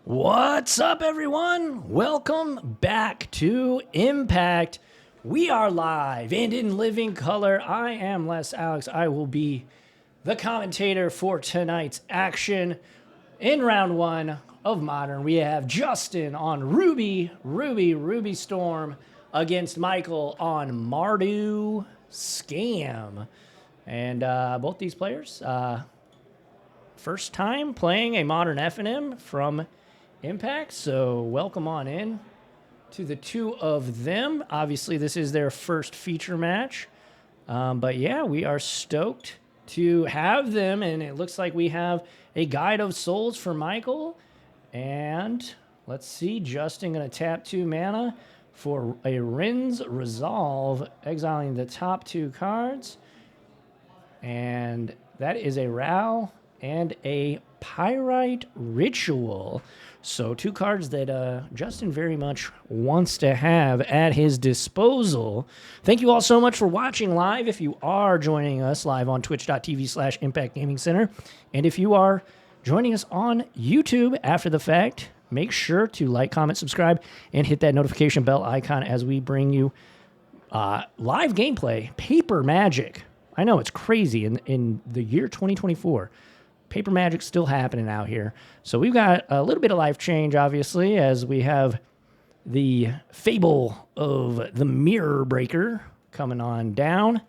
What's up, everyone? Welcome back to Impact. We are live and in living color. I am Les Alex. I will be the commentator for tonight's action. In round one of Modern, we have Justin on Ruby Storm against Michael on Mardu Scam. And both these players, first time playing a Modern FNM from Impact, so welcome on in to the two of them. Obviously, this is their first feature match, but yeah, we are stoked to have them, and it looks like we have a Guide of Souls for Michael, and let's see, Justin going to tap 2 mana for a Rin's Resolve, exiling the top 2 cards, and that is a Ral and a Pyrite Ritual. So 2 cards that Justin very much wants to have at his disposal. Thank you all so much for watching live. If you are joining us live on twitch.tv/Impact Gaming Center, and if you are joining us on YouTube after the fact, make sure to like, comment, subscribe, and hit that notification bell icon as we bring you live gameplay, Paper Magic. I know, it's crazy in the year 2024. Paper Magic's still happening out here. So we've got a little bit of life change, obviously, as we have the Fable of the Mirror Breaker coming on down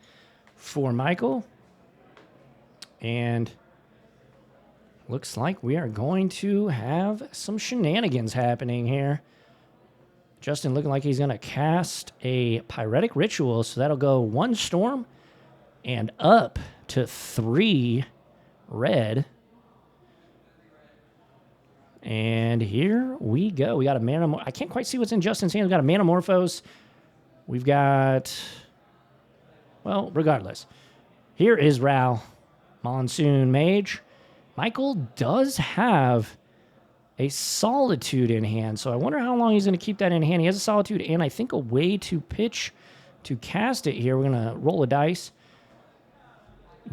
for Michael. And looks like we are going to have some shenanigans happening here. Justin looking like he's going to cast a Pyretic Ritual, so that'll go 1 Storm and up to 3 red. And here we go. We got a Mana... I can't quite see what's in Justin's hand. We've got a Manamorphose. We've got... Well, regardless. Here is Ral, Monsoon Mage. Michael does have a Solitude in hand, so I wonder how long he's going to keep that in hand. He has a Solitude and I think a way to pitch to cast it here. We're going to roll a dice.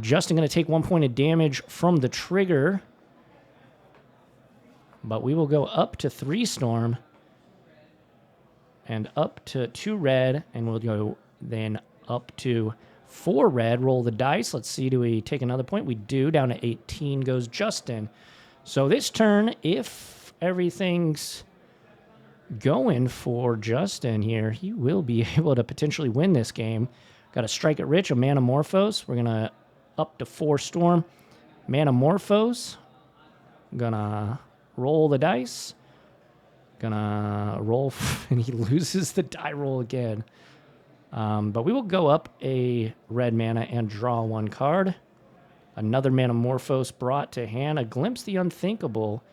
Justin going to take 1 point of damage from the trigger. But we will go up to 3 Storm and up to 2 red. And we'll go then up to 4 red. Roll the dice. Let's see, do we take another point? We do. Down to 18 goes Justin. So this turn, if everything's going for Justin here, he will be able to potentially win this game. Got to Strike It Rich, a Manamorphose. We're going to up to 4 Storm. Manamorphose. Gonna roll the dice. Gonna roll, and he loses the die roll again. But we will go up a red mana and draw 1 card. Another Manamorphose brought to hand. A Glimpse the Unthinkable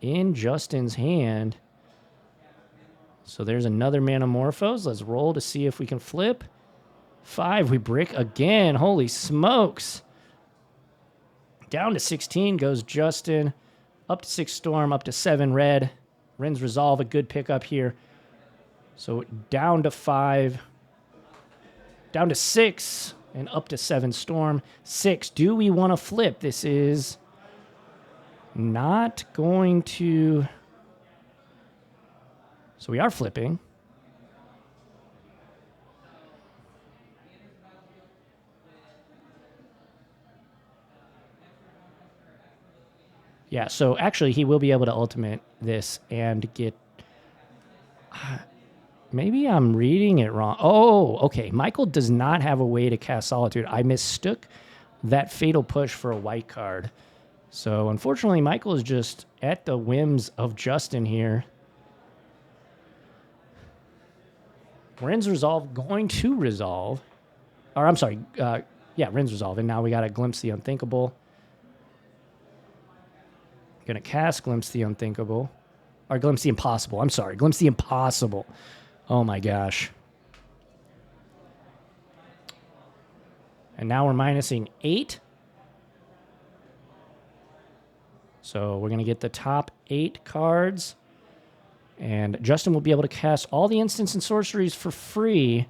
in Justin's hand. So there's another Manamorphose. Let's roll to see if we can flip. 5, we brick again. Holy smokes. Down to 16 goes Justin. Up to 6 Storm, up to 7 red. Rin's Resolve, a good pickup here. So down to 5. Down to 6. And up to 7 Storm. 6. Do we want to flip? This is not going to... So we are flipping. Yeah, so actually he will be able to ultimate this and get... maybe I'm reading it wrong. Oh, okay. Michael does not have a way to cast Solitude. I mistook that Fatal Push for a white card. So unfortunately, Michael is just at the whims of Justin here. Rin's Resolve going to resolve. Or I'm sorry. Yeah, Rin's Resolve. And now we got to Glimpse the Unthinkable. Going to cast Glimpse the Unthinkable. Or Glimpse the Impossible. I'm sorry. Glimpse the Impossible. Oh my gosh. And now we're minusing 8. So we're going to get the top 8 cards. And Justin will be able to cast all the instants and sorceries for free.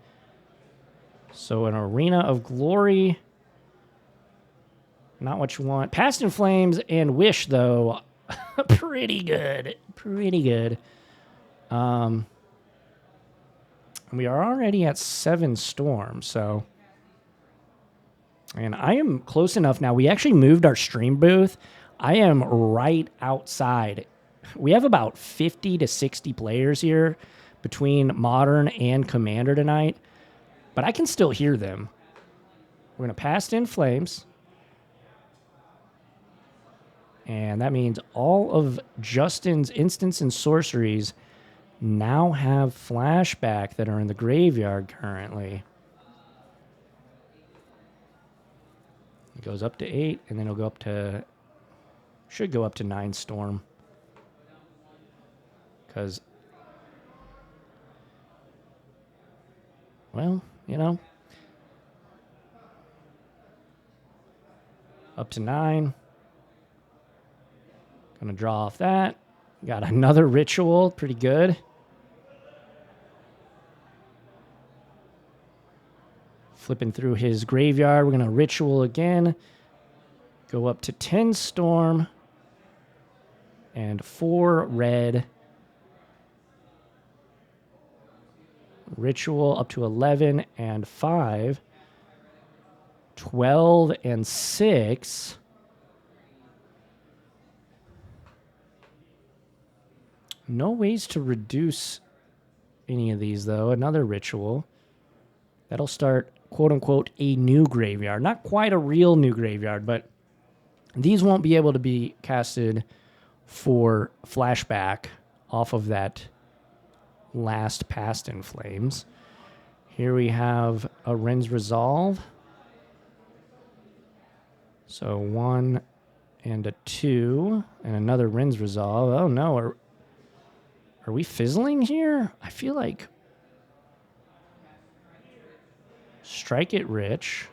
So an Arena of Glory. Not what you want. Past in Flames and Wish, though. Pretty good. Pretty good. We are already at 7 storms, so... And I am close enough now. We actually moved our stream booth. I am right outside. We have about 50 to 60 players here between Modern and Commander tonight, but I can still hear them. We're going to pass in Flames. And that means all of Justin's instants and sorceries now have flashback that are in the graveyard currently. It goes up to 8, and then it'll go up to... Should go up to 9 storm. Because... Well, you know... Up to 9. Gonna draw off that. Got another ritual. Pretty good. Flipping through his graveyard. We're going to ritual again. Go up to 10 storm. And 4 red. Ritual up to 11 and 5. 12 and 6. No ways to reduce any of these, though. Another ritual. That'll start, quote-unquote, a new graveyard. Not quite a real new graveyard, but these won't be able to be casted for flashback off of that last Past in Flames. Here we have a Ren's Resolve. So 1 and a 2, and another Ren's Resolve. Oh, no. Are we fizzling here? I feel like... Strike it rich.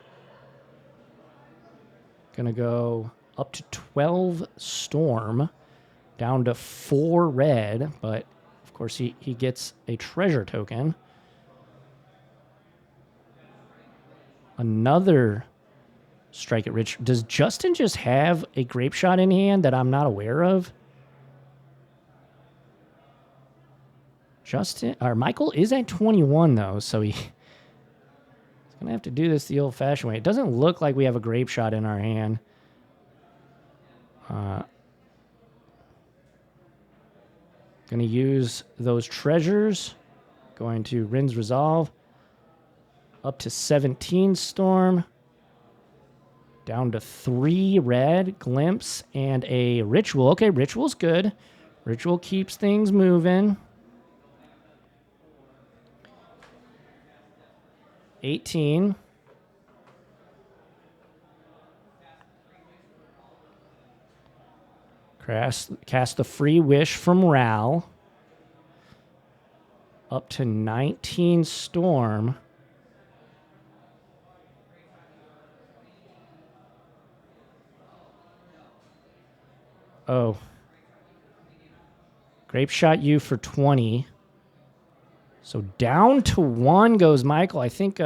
Gonna go up to 12 storm. Down to 4 red. But, of course, he gets a treasure token. Another strike it rich. Does Justin just have a grape shot in hand that I'm not aware of? Michael is at 21, though, so he's going to have to do this the old-fashioned way. It doesn't look like we have a grape shot in our hand. Going to use those treasures. Going to Ren's Resolve. Up to 17 storm. Down to 3 red, glimpse, and a ritual. Okay, ritual's good. Ritual keeps things moving. 18. Cast the free wish from Ral. Up to 19 storm. Oh. Grape shot you for 20. So down to 1 goes Michael. I think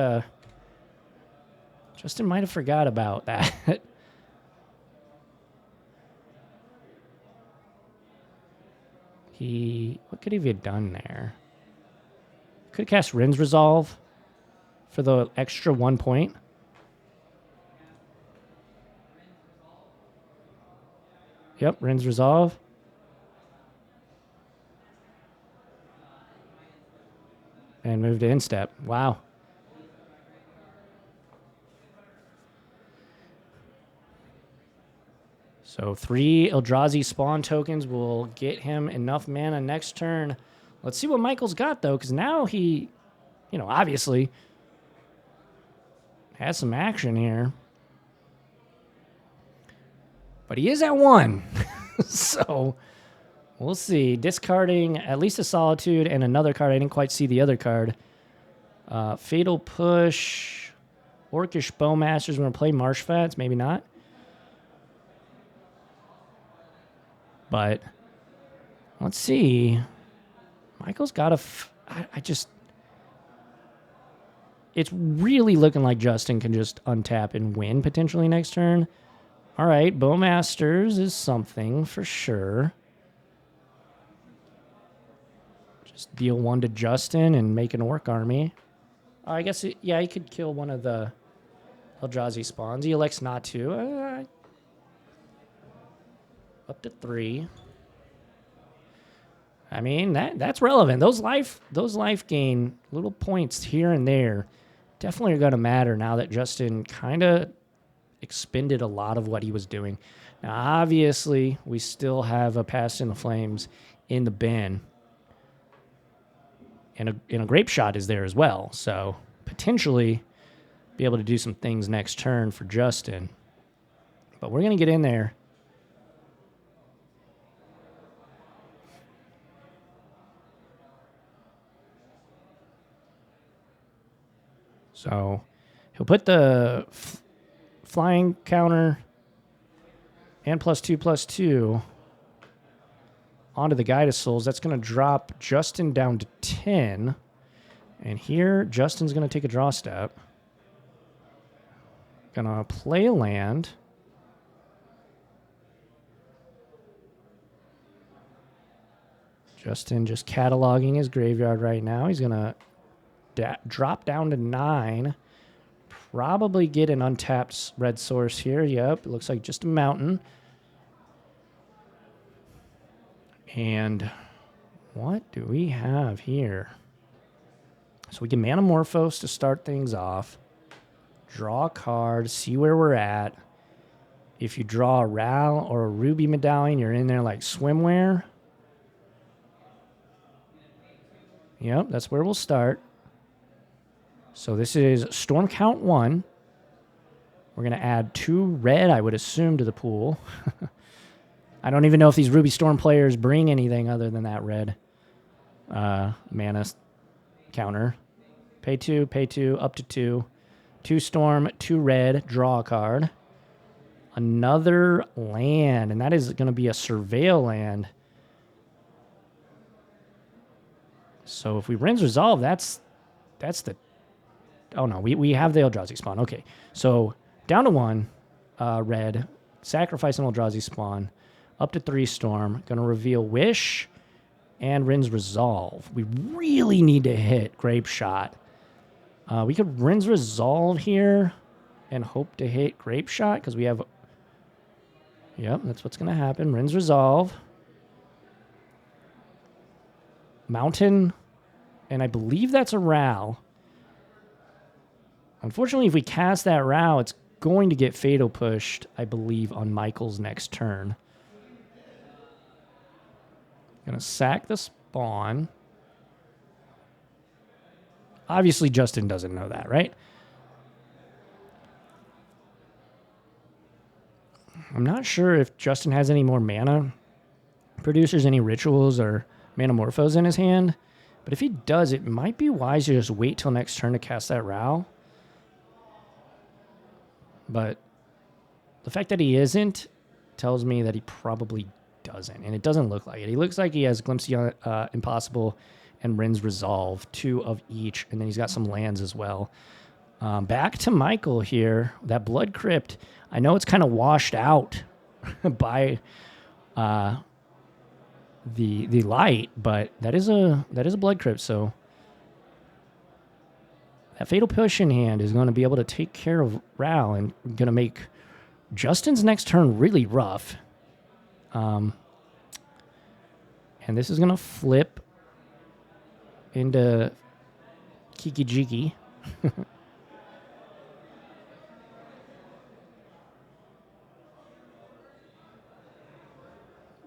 Justin might have forgot about that. What could he have done there? Could have cast Ren's Resolve for the extra 1 point. Yep, Ren's Resolve. And move to instep. Wow. So 3 Eldrazi spawn tokens will get him enough mana next turn. Let's see what Michael's got, though, because now he, obviously has some action here. But he is at 1. So we'll see. Discarding at least a Solitude and another card. I didn't quite see the other card. Fatal Push. Orcish Bowmasters. We're going to play Marsh Fats. Maybe not. But let's see. Michael's got it's really looking like Justin can just untap and win potentially next turn. All right, Bowmasters is something for sure. Just deal 1 to Justin and make an Orc army. I guess, yeah, he could kill one of the Eldrazi spawns. He elects not to. Up to 3. I mean, that's relevant. Those life gain little points here and there definitely are going to matter now that Justin kind of expended a lot of what he was doing. Now, obviously, we still have a Past in the Flames in the bin. And a Grape Shot is there as well. So, potentially be able to do some things next turn for Justin. But we're going to get in there. So, he'll put the flying counter and +2/+2 onto the Guide of Souls. That's going to drop Justin down to 10. And here, Justin's going to take a draw step. Going to play a land. Justin just cataloging his graveyard right now. He's going to drop down to 9. Probably get an untapped red source here. Yep, it looks like just a mountain. And what do we have here? So we can Manamorphose to start things off. Draw a card, see where we're at. If you draw a Ral or a Ruby Medallion, you're in there like swimwear. Yep, that's where we'll start. So this is Storm Count 1. We're going to add 2 red, I would assume, to the pool. I don't even know if these Ruby Storm players bring anything other than that red mana counter. Pay 2, up to 2. 2 Storm, 2 red, draw a card. Another land, and that is going to be a Surveil land. So if we Rin's Resolve, that's the... Oh, no, we have the Eldrazi spawn. Okay, so down to 1 red, sacrifice an Eldrazi spawn, up to 3 Storm, going to reveal Wish and Rin's Resolve. We really need to hit Grape Shot. We could Rin's Resolve here and hope to hit Grape Shot because we have... Yep, that's what's going to happen. Rin's Resolve. Mountain, and I believe that's a Ral. Unfortunately, if we cast that Ral, it's going to get Fatal Pushed, I believe, on Michael's next turn. Going to sack the spawn. Obviously, Justin doesn't know that, right? I'm not sure if Justin has any more mana producers, any rituals or Manamorphose in his hand. But if he does, it might be wise to just wait till next turn to cast that Ral. But the fact that he isn't tells me that he probably doesn't. And it doesn't look like it. He looks like he has Glimpsey Impossible and Rin's Resolve, 2 of each. And then he's got some lands as well. Back to Michael here. That Blood Crypt, I know it's kind of washed out by the light, but that is a Blood Crypt, so that Fatal Push in hand is going to be able to take care of Ral and going to make Justin's next turn really rough. And this is going to flip into Kiki Jiki.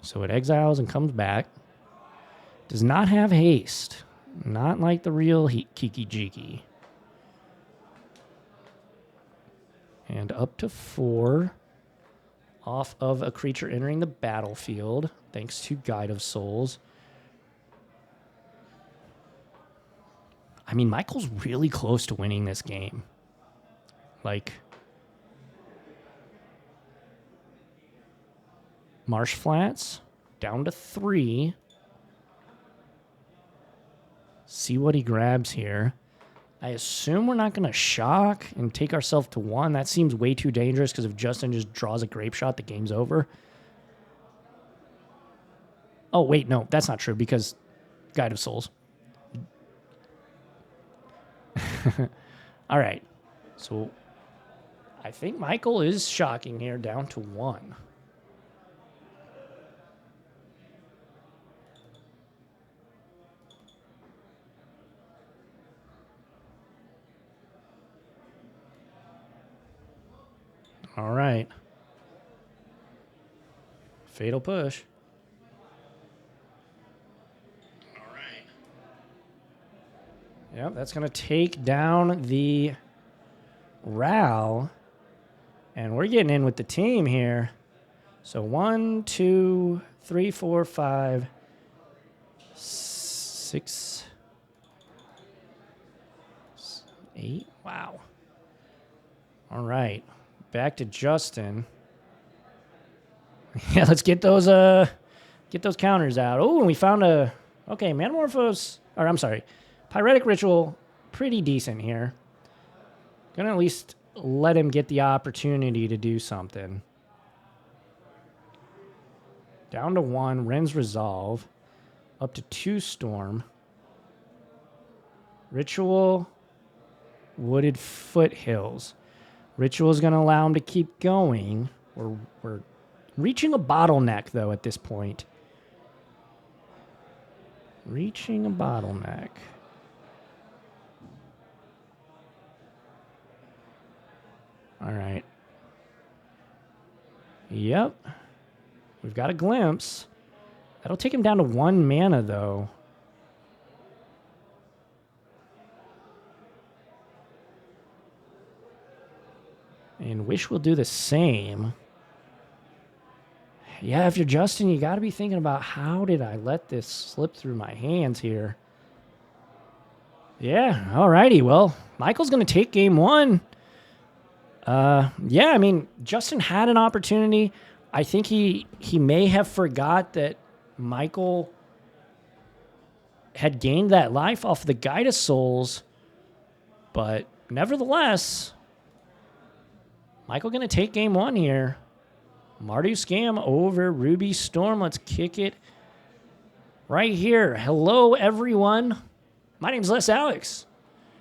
So it exiles and comes back. Does not have haste. Not like the real Kiki Jiki. And up to 4 off of a creature entering the battlefield, thanks to Guide of Souls. I mean, Michael's really close to winning this game. Like, Marsh Flats, down to 3. See what he grabs here. I assume we're not going to shock and take ourselves to 1. That seems way too dangerous because if Justin just draws a grape shot, the game's over. Oh, wait, no, that's not true because Guide of Souls. All right. So I think Michael is shocking here down to 1. All right. Fatal push. All right. Yep, that's going to take down the Ral. And we're getting in with the team here. So 1, 2, 3, 4, 5, 6, 8. Wow. All right. Back to Justin. Yeah, let's get those counters out. Oh, and we found Metamorphose, or I'm sorry, Pyretic Ritual, pretty decent here. Gonna at least let him get the opportunity to do something. Down to 1, Ren's Resolve. Up to 2 Storm. Ritual, Wooded Foothills. Ritual is going to allow him to keep going. We're reaching a bottleneck, though, at this point. Reaching a bottleneck. All right. Yep. We've got a glimpse. That'll take him down to 1 mana, though. And Wish will do the same. Yeah, if you're Justin, you got to be thinking about how did I let this slip through my hands here? Yeah, all righty. Well, Michael's going to take game 1. Yeah, I mean, Justin had an opportunity. I think he may have forgot that Michael had gained that life off the Guide of Souls. But nevertheless, Michael going to take game 1 here. Mardu Scam over Ruby Storm. Let's kick it right here. Hello, everyone. My name's Les Alex.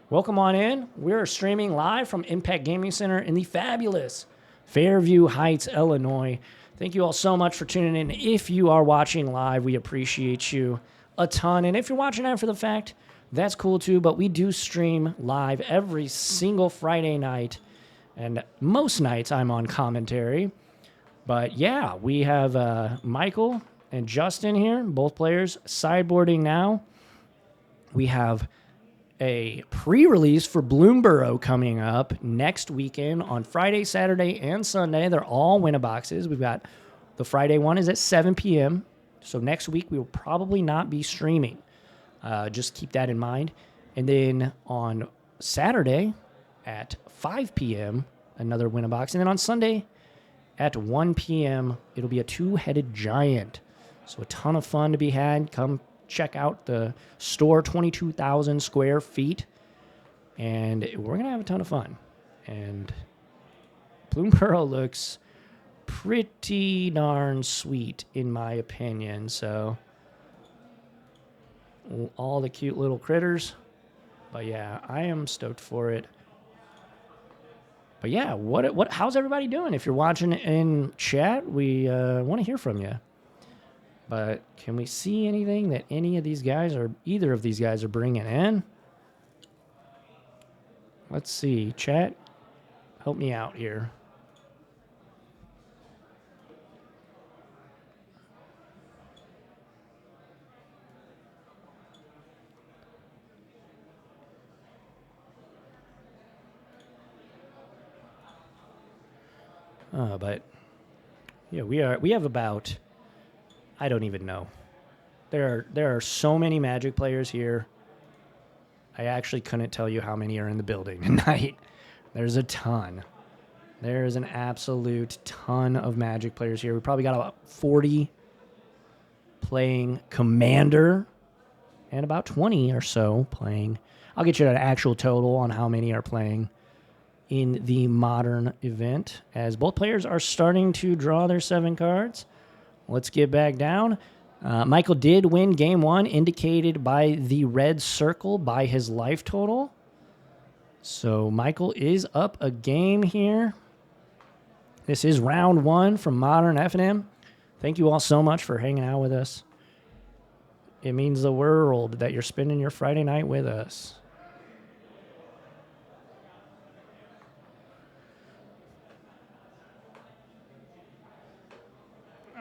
Welcome on in. We're streaming live from Impact Gaming Center in the fabulous Fairview Heights, Illinois. Thank you all so much for tuning in. If you are watching live, we appreciate you a ton. And if you're watching after the fact, that's cool too. But we do stream live every single Friday night. And most nights I'm on commentary. But yeah, we have Michael and Justin here, both players, sideboarding now. We have a pre-release for Bloomborough coming up next weekend on Friday, Saturday, and Sunday. They're all Winnaboxes. We've got the Friday one is at 7 p.m. So next week we will probably not be streaming. Just keep that in mind. And then on Saturday at 5 p.m., another Winnabox. And then on Sunday at 1 p.m., it'll be a 2-headed giant. So a ton of fun to be had. Come check out the store, 22,000 square feet. And we're going to have a ton of fun. And Bloomborough looks pretty darn sweet, in my opinion. So all the cute little critters. But yeah, I am stoked for it. But yeah, how's everybody doing? If you're watching in chat, we want to hear from you. But can we see anything that either of these guys are bringing in? Let's see. Chat, help me out here. But yeah, we have about, I don't even know. There are so many Magic players here. I actually couldn't tell you how many are in the building tonight. There's a ton. There's an absolute ton of Magic players here. We probably got about 40 playing Commander and about 20 or so playing. I'll get you an actual total on how many are playing in the modern event, as both players are starting to draw their 7 cards. Let's get back down. Michael did win game 1, indicated by the red circle by his life total. So Michael is up a game here. This is round 1 from Modern FNM. Thank you all so much for hanging out with us. It means the world that you're spending your Friday night with us.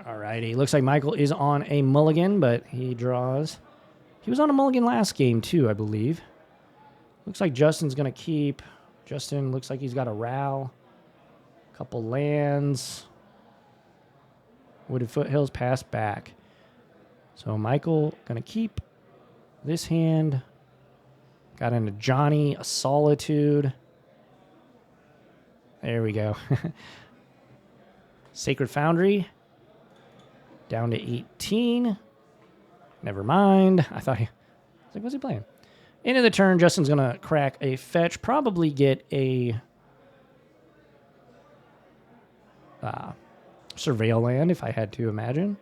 Alrighty, looks like Michael is on a mulligan, but he draws. He was on a mulligan last game too, I believe. Looks like Justin's going to keep. Justin looks like he's got a Ral. Couple lands. Wooded Foothills pass back. So Michael going to keep this hand. Got into Johnny, a Solitude. There we go. Sacred Foundry. Down to 18. Never mind. I was like, what's he playing? End of the turn, Justin's going to crack a fetch. Probably get a Surveil land, if I had to imagine.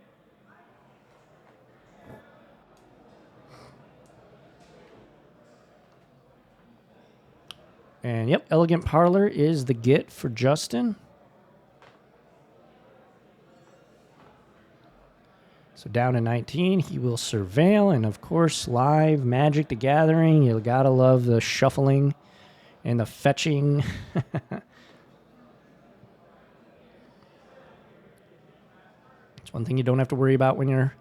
And yep, Elegant Parlor is the get for Justin. So down to 19, he will Surveil, and of course, live Magic the Gathering. You gotta love the shuffling and the fetching. It's one thing you don't have to worry about when you're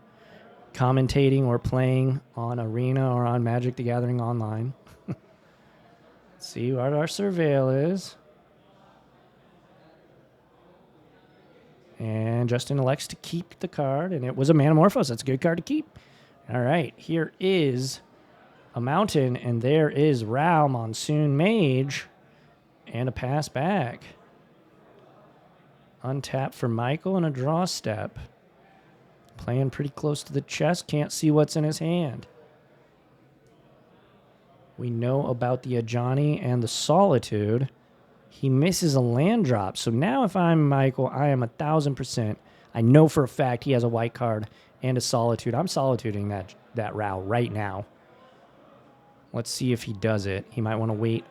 commentating or playing on Arena or on Magic the Gathering online. Let's see what our Surveil is. And Justin elects to keep the card, and it was a Manamorphose. That's a good card to keep. All right, here is a mountain, and there is Ral, Monsoon Mage, and a pass back. Untap for Michael and a draw step. Playing pretty close to the chest, can't see what's in his hand. We know about the Ajani and the Solitude. He misses a land drop. So now if I'm Michael, I am 1,000%. I know for a fact he has a white card and a Solitude. I'm solituding that Ral right now. Let's see if he does it. He might want to wait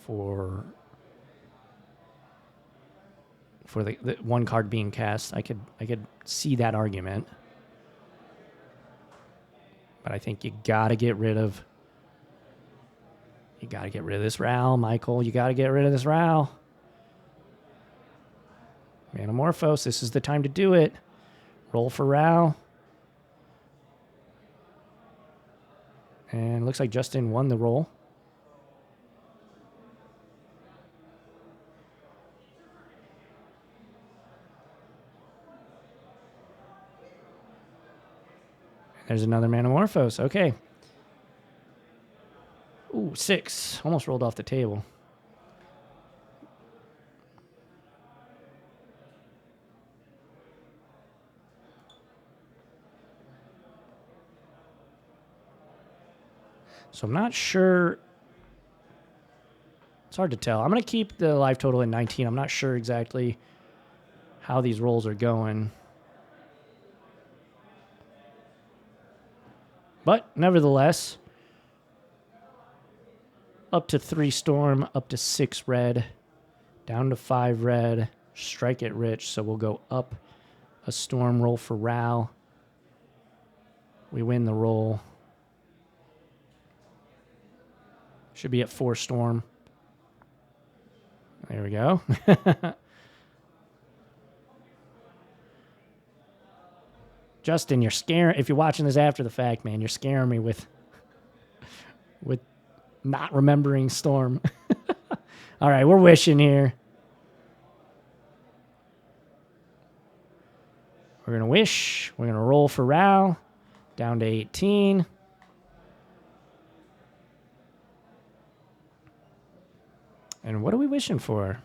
for the one card being cast. I could see that argument. But I think you got to get rid of this Ral, Michael. You got to get rid of this Ral. Manamorphose, this is the time to do it. Roll for Ral. And it looks like Justin won the roll. There's another Manamorphose. Okay. Ooh, 6. Almost rolled off the table. So I'm not sure. It's hard to tell. I'm going to keep the life total at 19. I'm not sure exactly how these rolls are going. But nevertheless, up to 3 storm, up to 6 red, down to 5 red, strike it rich. So we'll go up a storm, roll for Ral. We win the roll. Should be at 4 storm. There we go. Justin, you're scaring. If you're watching this after the fact, man, you're scaring me with not remembering storm. All right, we're wishing here. We're gonna wish. We're gonna roll for Ral. Down to 18. And what are we wishing for?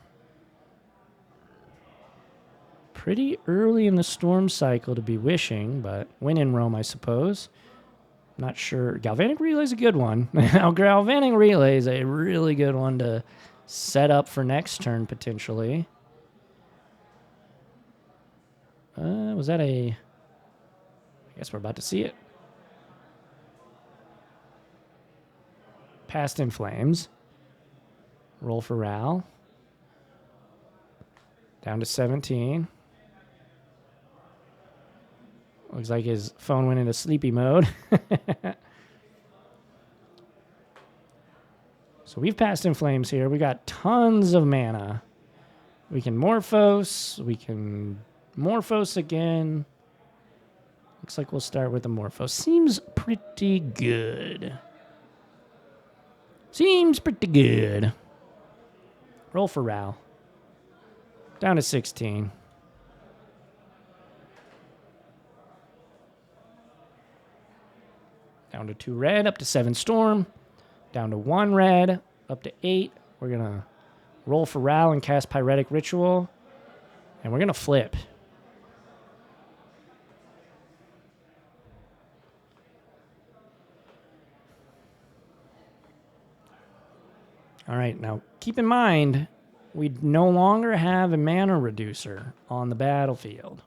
Pretty early in the storm cycle to be wishing, but when in Rome, I suppose. Not sure. Galvanic Relay is a good one. Now, Galvanic Relay is a really good one to set up for next turn, potentially. Was that a... I guess we're about to see it. Past in Flames. Roll for Ral. Down to 17. Looks like his phone went into sleepy mode. So we've passed in Flames here. We got tons of mana. We can Morphos. We can Morphos again. Looks like we'll start with the Morphos. Seems pretty good. Seems pretty good. Roll for Ral. Down to 16. Down to 2 red, up to 7 storm. Down to 1 red, up to 8. We're going to roll for Ral and cast Pyretic Ritual. And we're going to flip. All right, now keep in mind, we no longer have a mana reducer on the battlefield.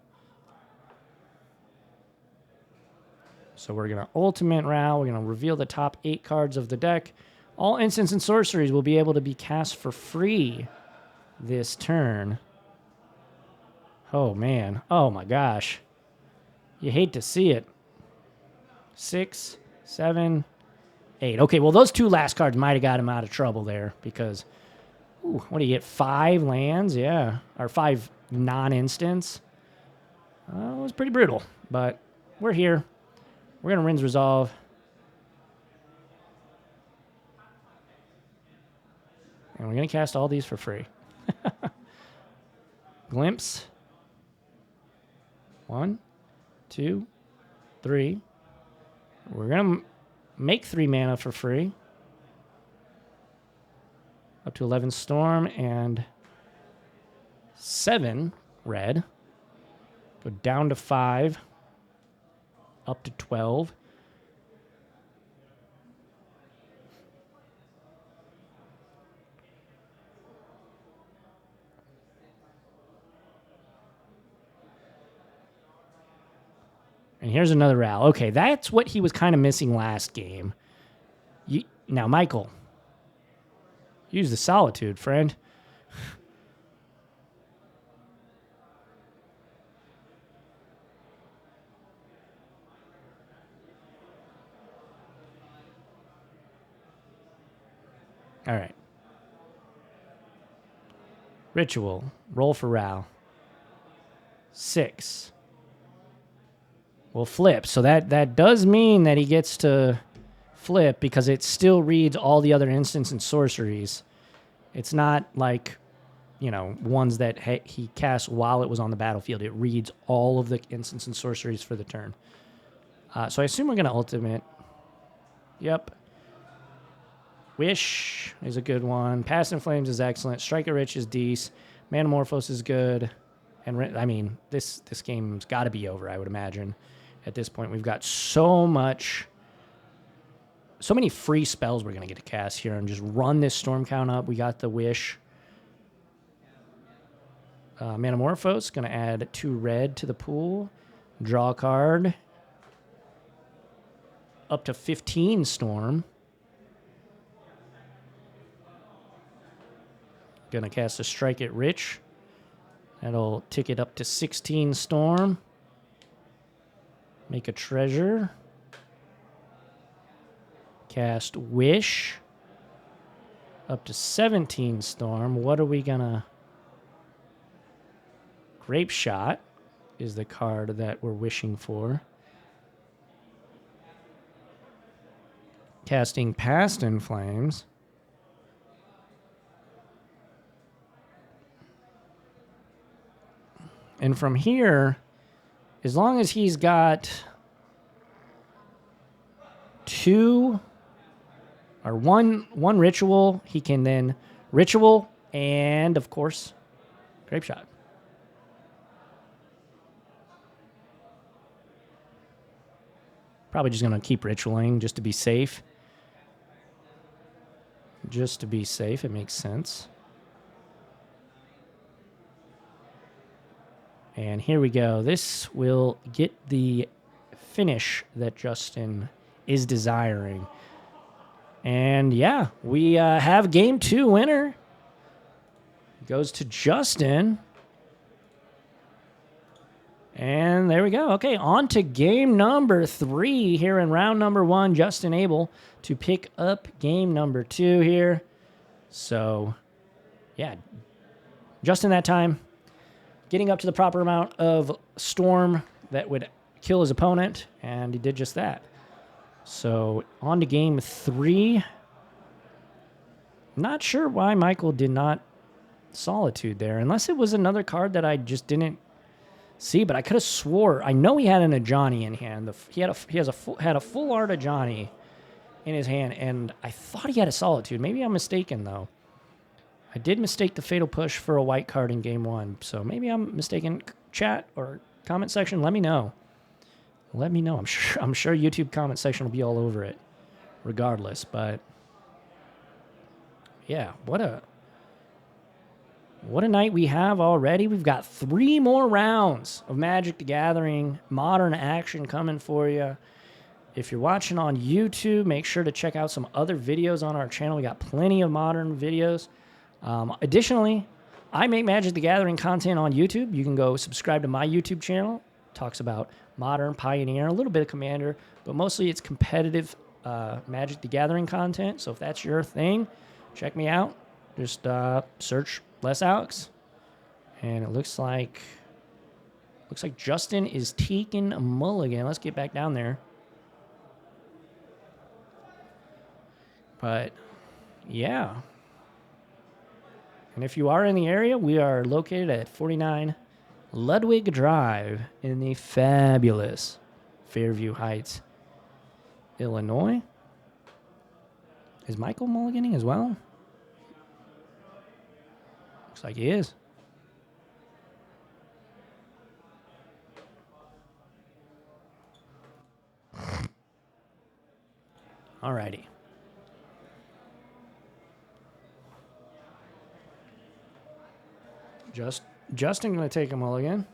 So we're going to ultimate Ral. We're going to reveal the top 8 cards of the deck. All instants and sorceries will be able to be cast for free this turn. Oh, man. Oh, my gosh. You hate to see it. 6, 7, 8. Okay, well, those 2 last cards might have got him out of trouble there because, ooh, what do you get? 5 lands? Yeah. Or 5 non-instants. It was pretty brutal, but we're here. We're going to rinse resolve. And we're going to cast all these for free. Glimpse. 1, 2, 3. We're going to make 3 mana for free. Up to 11 storm and 7 red. Go down to 5. Up to 12. And here's another Ral. Okay, that's what he was kind of missing last game. Now, Michael, use the Solitude, friend. All right. Ritual. Roll for Ral. 6. We'll flip. So that does mean that he gets to flip because it still reads all the other instants and sorceries. It's not like, ones that he cast while it was on the battlefield. It reads all of the instants and sorceries for the turn. So I assume we're going to ultimate. Yep. Wish is a good one. Past in Flames is excellent. Striker Rich is decent. Manamorphose is good. And I mean, this game's got to be over, I would imagine. At this point, we've got so many free spells we're going to get to cast here and just run this storm count up. We got the Wish. Manamorphose, going to add 2 red to the pool. Draw a card. Up to 15 storm. Gonna cast a Strike at Rich. That'll tick it up to 16 storm. Make a treasure. Cast Wish. Up to 17 storm. What are we gonna... Grape Shot is the card that we're wishing for. Casting Past in Flames. And from here, as long as he's got 2 or one ritual, he can then ritual and, of course, Grape Shot. Probably just going to keep ritualing just to be safe. Just to be safe, it makes sense. And here we go. This will get the finish that Justin is desiring. And yeah, we have game 2 winner. Goes to Justin. And there we go. Okay, on to game number 3 here in round number 1. Justin able to pick up game number 2 here. So, yeah, Justin that time getting up to the proper amount of storm that would kill his opponent, and he did just that. So, on to game 3. Not sure why Michael did not Solitude there, unless it was another card that I just didn't see, but I could have swore. I know he had an Ajani in hand. He had a full art Ajani in his hand, and I thought he had a Solitude. Maybe I'm mistaken, though. I did mistake the Fatal Push for a white card in game 1, so maybe I'm mistaken. Chat or comment section, let me know. Let me know. I'm sure YouTube comment section will be all over it, regardless. But yeah, what a night we have already. We've got 3 more rounds of Magic the Gathering Modern action coming for you. If you're watching on YouTube, make sure to check out some other videos on our channel. We got plenty of Modern videos. Additionally, I make Magic the Gathering content on YouTube. You can go subscribe to my YouTube channel. It talks about Modern, Pioneer, a little bit of Commander, but mostly it's competitive Magic the Gathering content. So if that's your thing, check me out. Just search Les Alex, and it looks like Justin is taking a mulligan. Let's get back down there. But yeah, and if you are in the area, we are located at 49 Ludwig Drive in the fabulous Fairview Heights, Illinois. Is Michael mulliganing as well? Looks like he is. Alrighty. Justin going to take a mulligan.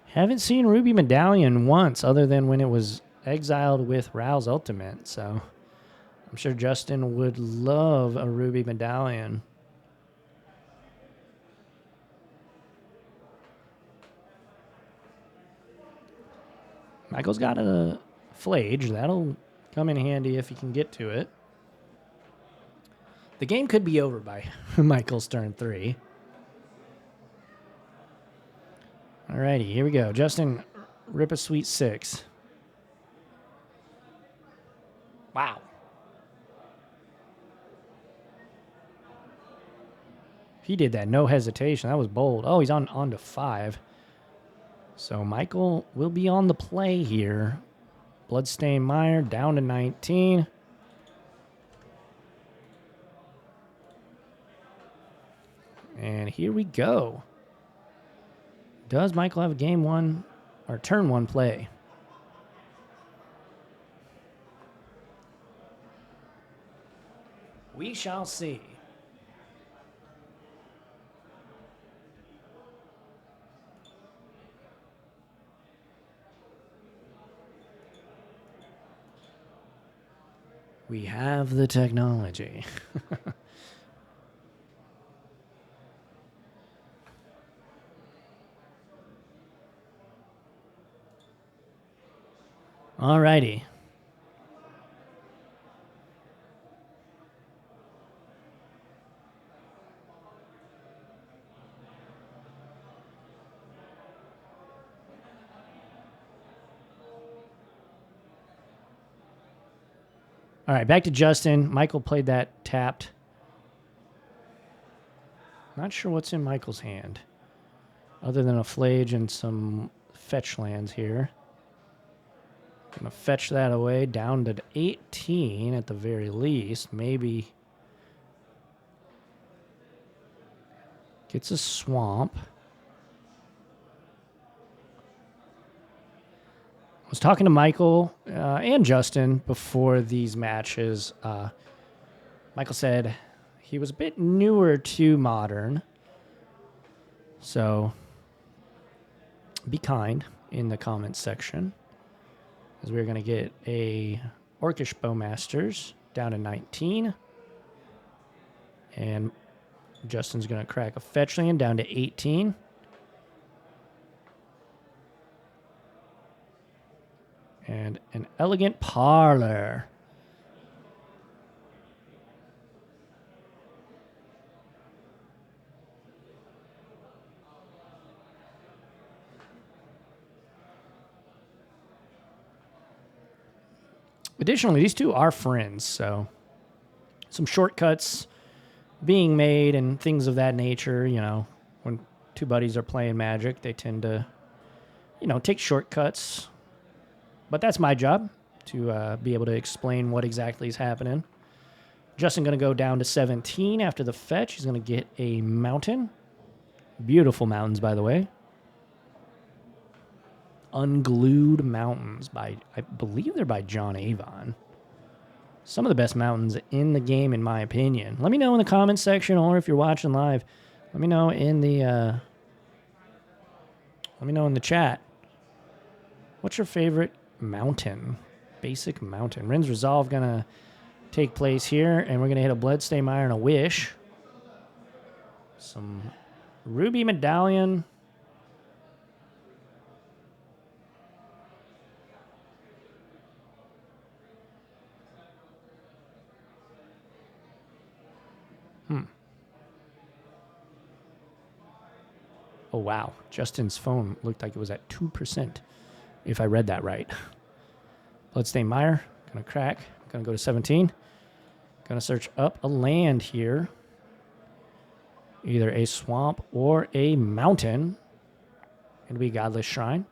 Haven't seen Ruby Medallion once, other than when it was exiled with Rao's Ultimate, so I'm sure Justin would love a Ruby Medallion. Michael's got a Flage. That'll come in handy if he can get to it. The game could be over by Michael's turn 3. Alrighty, here we go. Justin, rip a sweet 6. Wow. He did that, no hesitation. That was bold. Oh, he's on to 5. So Michael will be on the play here. Bloodstained Mire down to 19. And here we go. Does Michael have a game 1 or turn 1 play? We shall see. We have the technology. All righty. All right, back to Justin. Michael played that tapped. Not sure what's in Michael's hand, other than a Flage and some fetch lands here. Gonna fetch that away down to 18 at the very least. Maybe gets a swamp. was talking to Michael and Justin before these matches. Michael said he was a bit newer to Modern, so be kind in the comments section, as we're going to get a Orcish Bowmasters down to 19, and Justin's going to crack a Fetchland down to 18. And an Elegant Parlor. Additionally, these two are friends, so some shortcuts being made and things of that nature. You know, when two buddies are playing Magic, they tend to, you know, take shortcuts. But that's my job, to be able to explain what exactly is happening. Justin going to go down to 17 after the fetch. He's going to get a mountain. Beautiful mountains, by the way. Unglued Mountains by, I believe they're by John Avon. Some of the best mountains in the game, in my opinion. Let me know in the comments section, or if you're watching live, let me know in the chat. What's your favorite mountain? Basic mountain. Rin's Resolve gonna take place here, and we're gonna hit a Bloodstain Mire and a Wish. Some Ruby Medallion. Oh wow, Justin's phone looked like it was at 2%, if I read that right. Bloodstain Mire, gonna crack, gonna go to 17. Gonna search up a land here. Either a swamp or a mountain. Gonna be Godless Shrine.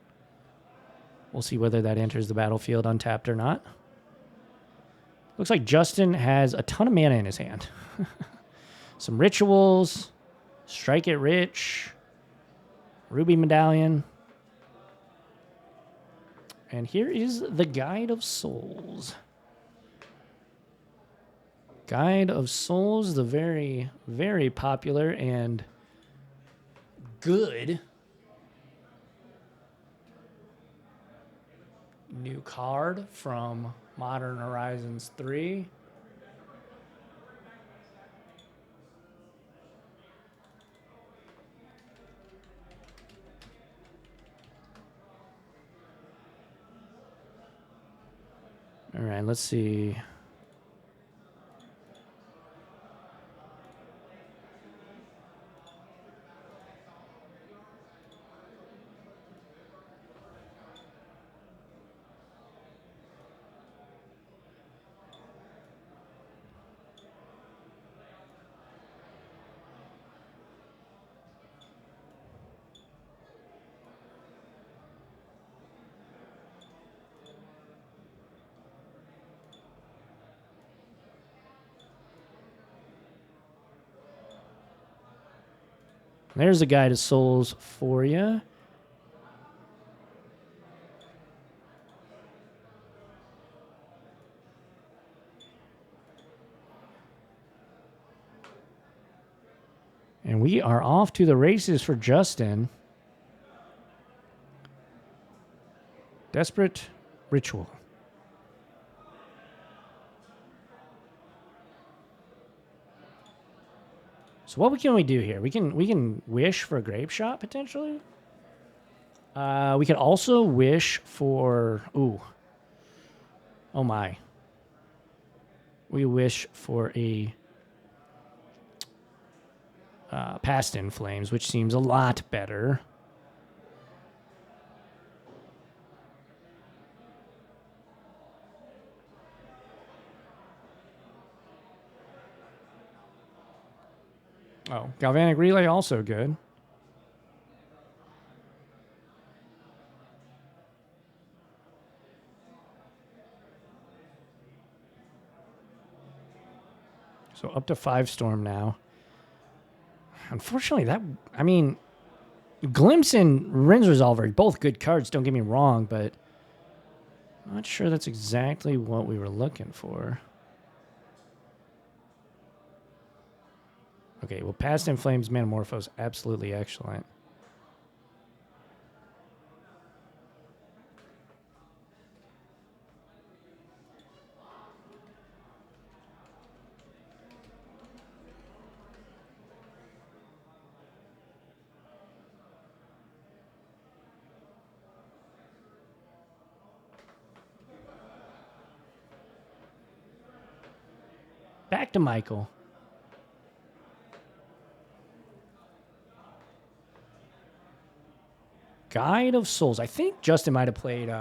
We'll see whether that enters the battlefield untapped or not. Looks like Justin has a ton of mana in his hand. Some rituals, Strike It Rich, Ruby Medallion. And here is the Guide of Souls. Guide of Souls, the very, very popular and good new card from Modern Horizons 3. All right, let's see. There's a Guide of Souls for you. And we are off to the races for Justin. Desperate Ritual. So what can we do here? We can wish for a Grape Shot potentially. We could also wish for oh my. We wish for a Past in Flames, which seems a lot better. Oh, Galvanic Relay also good. So up to 5 Storm now. Unfortunately, Glimpse and Rin's Resolve are both good cards, don't get me wrong, but Not sure that's exactly what we were looking for. Okay, well, Past in Flames, Metamorphose, absolutely excellent. Back to Michael. Guide of Souls. I think Justin might have played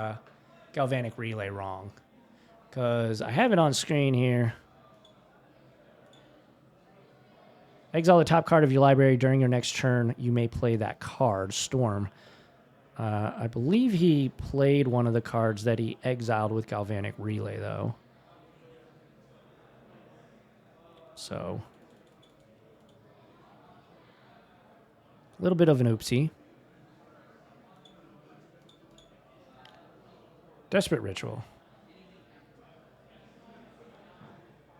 Galvanic Relay wrong, because I have it on screen here. Exile the top card of your library. During your next turn, you may play that card, Storm. I believe he played one of the cards that he exiled with Galvanic Relay, though. So, a little bit of an oopsie. Desperate Ritual.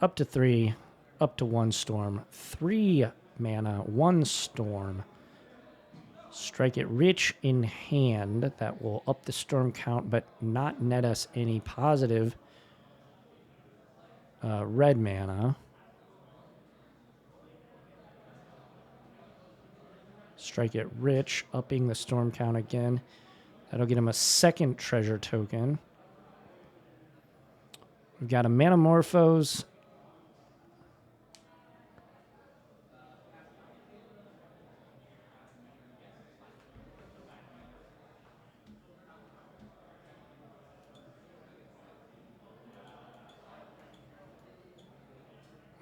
Up to 3, up to 1 Storm. 3 mana, 1 Storm. Strike it rich in hand. That will up the Storm count, but not net us any positive red mana. Strike it rich, upping the Storm count again. That'll get him a second treasure token. We've got a Metamorphose.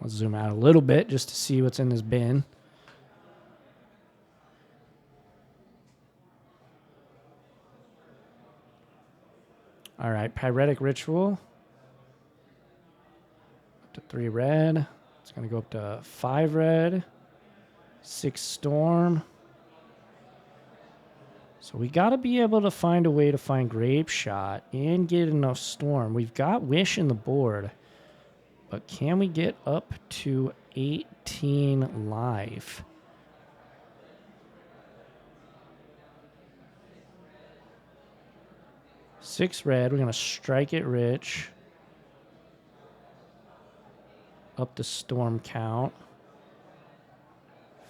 Let's zoom out a little bit just to see what's in this bin. All right, Pyretic Ritual. Up to 3 red. It's going to go up to 5 red. 6 Storm. So we got to be able to find a way to find Grape Shot and get enough Storm. We've got Wish in the board, but can we get up to 18 life? Six red. We're going to strike it rich. Up the Storm count.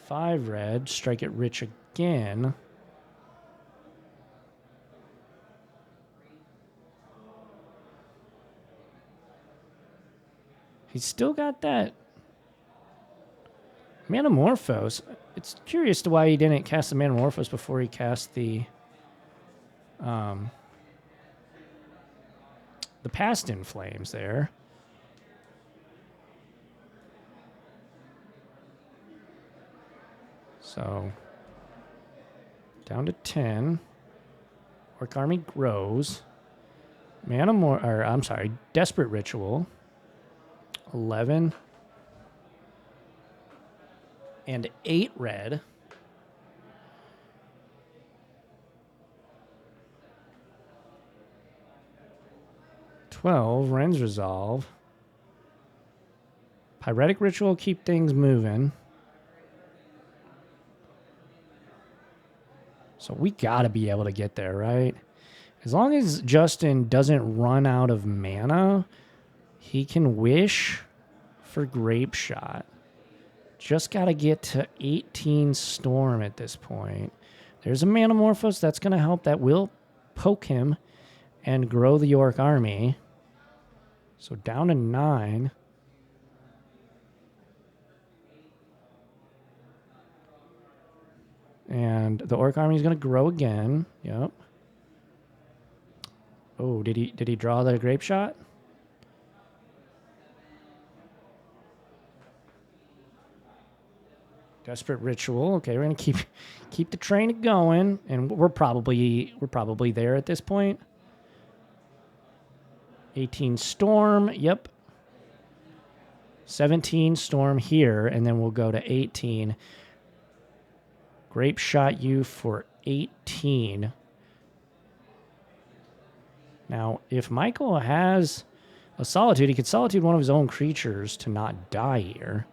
5 red. Strike it rich again. He's still got that Metamorphose. It's curious to why he didn't cast the Metamorphose before he cast the Past in Flames there. So down to 10. Orc Army grows. Desperate Ritual. 11. And 8 red. Ren's Resolve. Pyretic Ritual, keep things moving. So we got to be able to get there, right? As long as Justin doesn't run out of mana, he can wish for Grape Shot. Just got to get to 18 Storm at this point. There's a Metamorphose that's going to help. That will poke him and grow the Orc Army. So down to 9. And the Orc Army is going to grow again. Yep. Oh, did he draw the Grape Shot? Desperate Ritual. Okay, we're gonna keep the train going, and we're probably there at this point. 18 Storm. Yep. 17 Storm here, and then we'll go to 18. Grape Shot you for 18. Now, if Michael has a Solitude, he could Solitude one of his own creatures to not die here.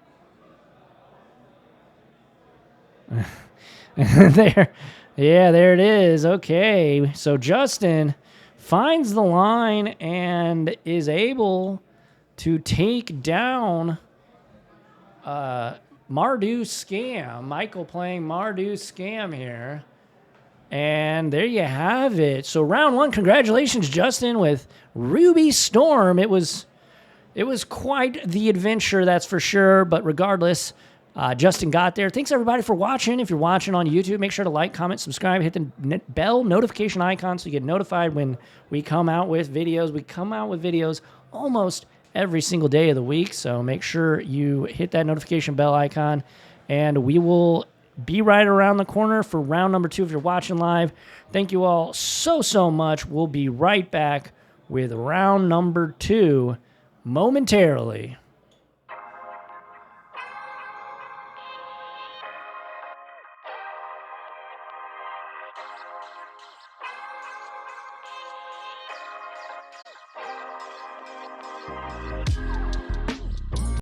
There. Yeah, there it is. Okay, so Justin finds the line and is able to take down Mardu Scam. Michael playing Mardu Scam here. And there you have it. So round one, congratulations, Justin, with Ruby Storm. It was quite the adventure, that's for sure. But regardless, Justin got there. Thanks, everybody, for watching. If you're watching on YouTube, make sure to like, comment, subscribe, hit the bell notification icon so you get notified when we come out with videos. We come out with videos almost every single day of the week, so make sure you hit that notification bell icon, and we will be right around the corner for round number 2 if you're watching live. Thank you all so much. We'll be right back with round number 2 momentarily.